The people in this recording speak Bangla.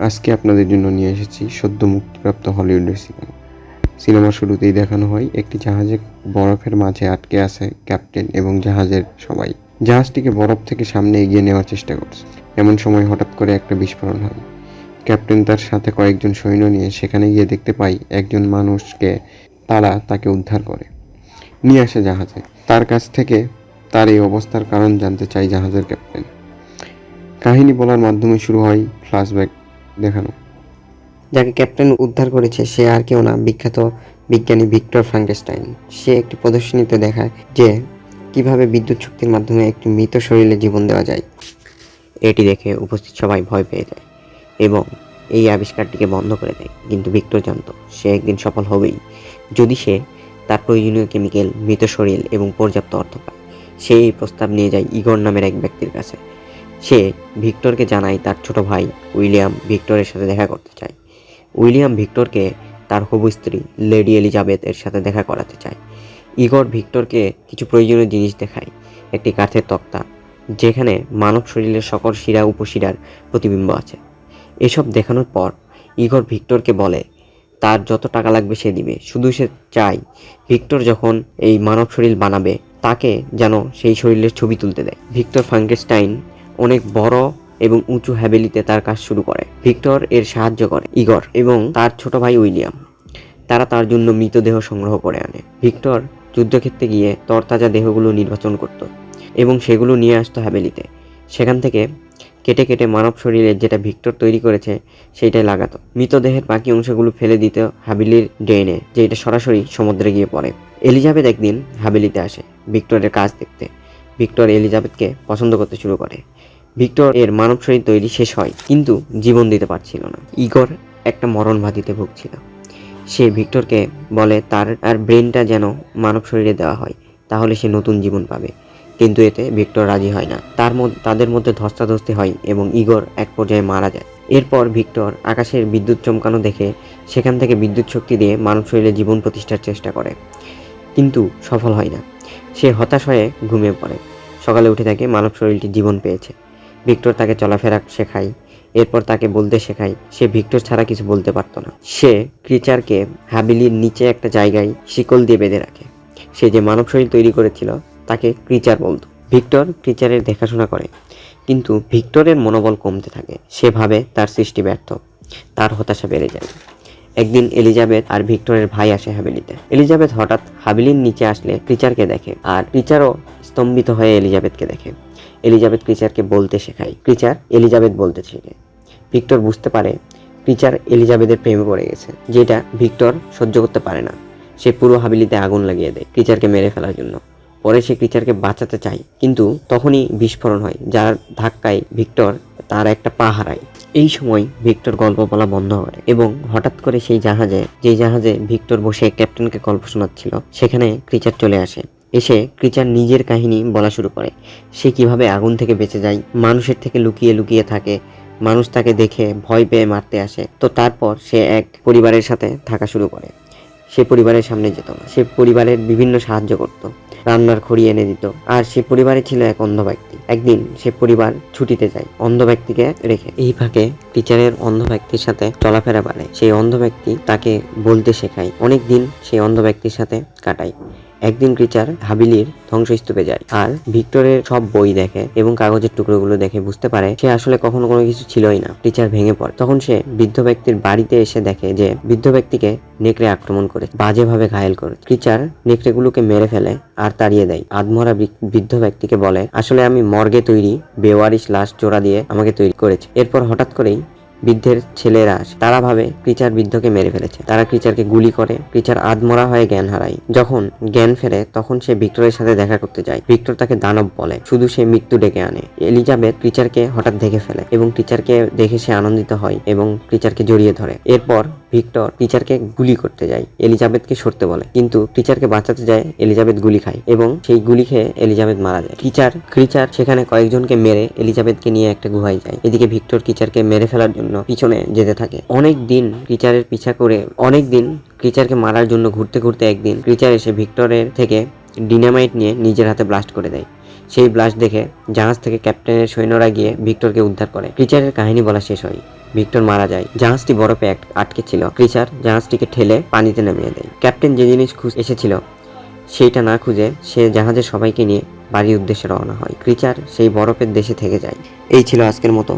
আজকে আপনাদের জন্য নিয়ে এসেছি সদ্য মুক্তিপ্রাপ্ত হলিউডের সিনেমা। সিনেমার শুরুতেই দেখানো হয় একটি জাহাজে বরফের মাঝে আটকে আছে ক্যাপ্টেন এবং জাহাজের সবাই। জাহাজটিকে বরফ থেকে সামনে এগিয়ে নেওয়ার চেষ্টা করছে। এমন সময় হঠাৎ করে একটা বিস্ফোরণ হয়। ক্যাপ্টেন তার সাথে কয়েকজন সৈন্য নিয়ে সেখানে গিয়ে দেখতে পায় একজন মানুষকে। তারা তাকে উদ্ধার করে নিয়ে আসে জাহাজে। তার কাছ থেকে তার এই অবস্থার কারণ জানতে চায় জাহাজের ক্যাপ্টেন। কাহিনী বলার মাধ্যমে শুরু হয় ফ্ল্যাশব্যাক দেখানো। যাকে ক্যাপ্টেন উদ্ধার করেছে সে আর কেউ না, বিখ্যাত বিজ্ঞানী ভিক্টর ফ্রাঙ্কেনস্টাইন। সে একটি প্রদর্শনীতে দেখায় যে কিভাবে বিদ্যুৎ শক্তির মাধ্যমে একটি মৃত শরীরে জীবন দেওয়া যায়। এটি দেখে উপস্থিত সবাই ভয় পেয়ে যায় এবং এই আবিষ্কারটিকে বন্ধ করে দেয়। কিন্তু ভিক্টর জানত সে একদিন সফল হবেই, যদি সে তার প্রয়োজনীয় কেমিক্যাল, মৃত শরীর এবং পর্যাপ্ত অর্থ পায়। সে এই প্রস্তাব নিয়ে যায় ইগর নামের এক ব্যক্তির কাছে। সে ভিক্টরকে জানায় তার ছোট ভাই উইলিয়াম ভিক্টরের সাথে দেখা করতে চায়। উইলিয়াম ভিক্টরকে তার হবু স্ত্রী লেডি এলিজাবেথ এর সাথে দেখা করাতে চায়। ইগর ভিক্টরকে কিছু প্রয়োজনীয় জিনিস দেখায়। একটি কাঠের তক্তা যেখানে মানব শরীরের সকল শিরা উপশিরার প্রতিবিম্ব আছে। এসব দেখানোর পর ইগর ভিক্টরকে বলে তার যত টাকা লাগবে সে দিবে, শুধু সে চায় ভিক্টর যখন এই মানব শরীর বানাবে তাকে যেন সেই শরীরের ছবি তুলতে দেয়। ভিক্টর ফ্রাঙ্কেনস্টাইন অনেক বড় এবং উঁচু হ্যাভেলিতে তার কাজ শুরু করে। ভিক্টর এর সাহায্য করে ইগর এবং তার ছোট ভাই উইলিয়াম। তারা তার জন্য মৃতদেহ সংগ্রহ করে আনে। ভিক্টর যুদ্ধক্ষেত্রে গিয়ে তরতাজা দেহগুলো নির্বাচন করত এবং সেগুলো নিয়ে আসতো হ্যাভেলিতে। সেখান থেকে কেটে কেটে মানব শরীরের যেটা ভিক্টর তৈরি করেছে সেইটাই লাগাতো। মৃতদেহের বাকি অংশগুলো ফেলে দিত হাবিলির ড্রেনে, যেটা সরাসরি সমুদ্রে গিয়ে পড়ে। এলিজাবেথ একদিন হাবিলিতে আসে ভিক্টরের কাজ দেখতে। ভিক্টর এলিজাবেথকে পছন্দ করতে শুরু করে। ভিক্টর এর মানব শরীর তৈরি শেষ হয়, কিন্তু জীবন দিতে পারছিল না। ইগর একটা মরণ ব্যাধিতে ভুগছিল। সে ভিক্টরকে বলে তার আর ব্রেনটা যেন মানব শরীরে দেওয়া হয়, তাহলে সে নতুন জীবন পাবে। কিন্তু এতে ভিক্টর রাজি হয় না। তাদের মধ্যে ধস্তাধস্তি হয় এবং ইগর এক পর্যায়ে মারা যায়। এরপর ভিক্টর আকাশের বিদ্যুৎ চমকানো দেখে সেখান থেকে বিদ্যুৎ শক্তি দিয়ে মানব শরীরে জীবন প্রতিষ্ঠার চেষ্টা করে, কিন্তু সফল হয় না। সে হতাশ হয়ে ঘুমিয়ে পড়ে। সকালে উঠে দেখে মানব শরীরটি জীবন পেয়েছে। ভিক্টর তাকে চলাফেরা শেখায়, এরপর তাকে বলতে শেখায়। সে ভিক্টর ছাড়া কিছু বলতে পারতো না। সে ক্রিচারকে হাবিলির নিচে একটা জায়গায় শিকল দিয়ে বেঁধে রাখে। সে যে মানব শরীর তৈরি করেছিল তাকে ক্রিচার বলতো। ভিক্টর ক্রিচারের দেখাশোনা করে, কিন্তু ভিক্টরের মনোবল কমতে থাকে। সে ভাবে তার সৃষ্টি ব্যর্থ। তার হতাশা বেড়ে যায়। একদিন এলিজাবেথ আর ভিক্টরের ভাই আসে হাবিলিতে। এলিজাবেথ হঠাৎ হাবিলির নিচে আসলে ক্রিচারকে দেখে, আর ক্রিচারও স্তম্ভিত হয়ে এলিজাবেথকে দেখে। এলিজাবেথ ক্রিচারকে বলতে শেখায়, ক্রিচার এলিজাবেথ বলতে শেখে। ভিক্টর বুঝতে পারে ক্রিচার এলিজাবেথের প্রেমে পড়ে গেছে, যেটা ভিক্টর সহ্য করতে পারে না। সে পুরো হাবিলিতে আগুন লাগিয়ে দেয় ক্রিচারকে মেরে ফেলার জন্য। পরে সে ক্রিচারকে বাঁচাতে চায়, কিন্তু তখনই বিস্ফোরণ হয়, যার ধাক্কায় ভিক্টর তার একটা পা হারায়। এই সময় ভিক্টর গল্প বলা বন্ধ করে এবং হঠাৎ করে সেই জাহাজে ভিক্টর বসে ক্যাপ্টেনকে গল্প শোনাচ্ছিল, সেখানে ক্রিচার চলে আসে। এসে ক্রিচার নিজের কাহিনী বলা শুরু করে। সে কিভাবে আগুন থেকে বেঁচে যায়, মানুষের থেকে লুকিয়ে লুকিয়ে থাকে, মানুষ তাকে দেখে ভয় পেয়ে মারতে আসে। তো তারপর সে এক পরিবারের সাথে থাকা শুরু করে। সে পরিবারের সামনে যেত না। সে পরিবারের বিভিন্ন সাহায্য করত, রান্নার খড়ি এনে দিত। আর সে পরিবারে ছিল এক অন্ধ ব্যক্তি। একদিন সে পরিবার ছুটিতে যায় অন্ধ ব্যক্তিকে রেখে। এই ফাঁকে টিচারের অন্ধ ব্যক্তির সাথে চলাফেরা বাড়ে। সেই অন্ধ ব্যক্তি তাকে বলতে শেখায়। অনেক দিন সেই অন্ধ ব্যক্তির সাথে কাটায়। একদিন ক্রিচার হাবিলির ধ্বংসস্তূপে যায় আর ভিক্টরের সব বই দেখে এবং কাগজের টুকরোগুলো দেখে বুঝতে পারে সে আসলে কখনো কোনো কিছু ছিলই না। ক্রিচার ভেঙে পড়ে। তখন সে বৃদ্ধ ব্যক্তির বাড়িতে এসে দেখে যে বৃদ্ধ ব্যক্তিকে নেকড়ে আক্রমণ করে বাজেভাবে ঘায়েল করে। ক্রিচার নেকড়েগুলোকে মেরে ফেলে আর তাড়িয়ে দেয়। আধমরা বৃদ্ধ ব্যক্তিকে বলে, আসলে আমি মর্গে তৈরি বেওয়ারিশ লাশ জোড়া দিয়ে আমাকে তৈরি করেছে। এরপর হঠাৎ করেই বৃদ্ধের ছেলেরা আসে। তারা ভাবে ক্রিচার বৃদ্ধকে মেরে ফেলেছে। তারা ক্রিচারকে গুলি করে। ক্রিচার আধমরা হয়ে জ্ঞান হারায়। যখন জ্ঞান ফেরে তখন সে ভিক্টরের সাথে দেখা করতে যায়। ভিক্টর তাকে দানব বলে, শুধু সে মৃত্যু ডেকে আনে। এলিজাবেথ ক্রিচারকে হঠাৎ দেখে ফেলে এবং ক্রিচারকে দেখে সে আনন্দিত হয় এবং ক্রিচারকে জড়িয়ে ধরে। এরপর ভিক্টর ক্রিচারকে গুলি করতে যায়, এলিজাবেথকে সরতে বলে, কিন্তু ক্রিচারকে বাঁচাতে যায়। এলিজাবেথ গুলি খায় এবং সেই গুলি খেয়ে এলিজাবেথ মারা যায়। ক্রিচার সেখানে কয়েকজনকে মেরে এলিজাবেথকে নিয়ে একটা গুহায় যায়। এদিকে ভিক্টর ক্রিচারকে মেরে ফেলার জন্য পিছনে যেতে থাকে। অনেক দিন ক্রিচারের পিছা করে ক্রিচারকে মারার জন্য ঘুরতে ঘুরতে একদিন ক্রিচার এসে ভিক্টরের থেকে ডিনামাইট নিয়ে নিজের হাতে ব্লাস্ট করে দেয়। সেই ব্লাস্ট দেখে জাহাজ থেকে ক্যাপ্টেনের সৈন্যরা গিয়ে ভিক্টরকে উদ্ধার করে। ক্রিচারের কাহিনী বলা শেষ হয়, ভিক্টর মারা যায়। জাহাজটি বরফে আটকে ছিল। ক্রিচার জাহাজটিকে ঠেলে পানিতে নামিয়ে দেয়। ক্যাপ্টেন যে জিনিস খুঁজে এসেছিল সেইটা না খুঁজে সে জাহাজের সবাইকে নিয়ে বাড়ির উদ্দেশ্যে রওনা হয়। ক্রিচার সেই বরফের দেশে থেকে যায়। এই ছিল আজকের মতো।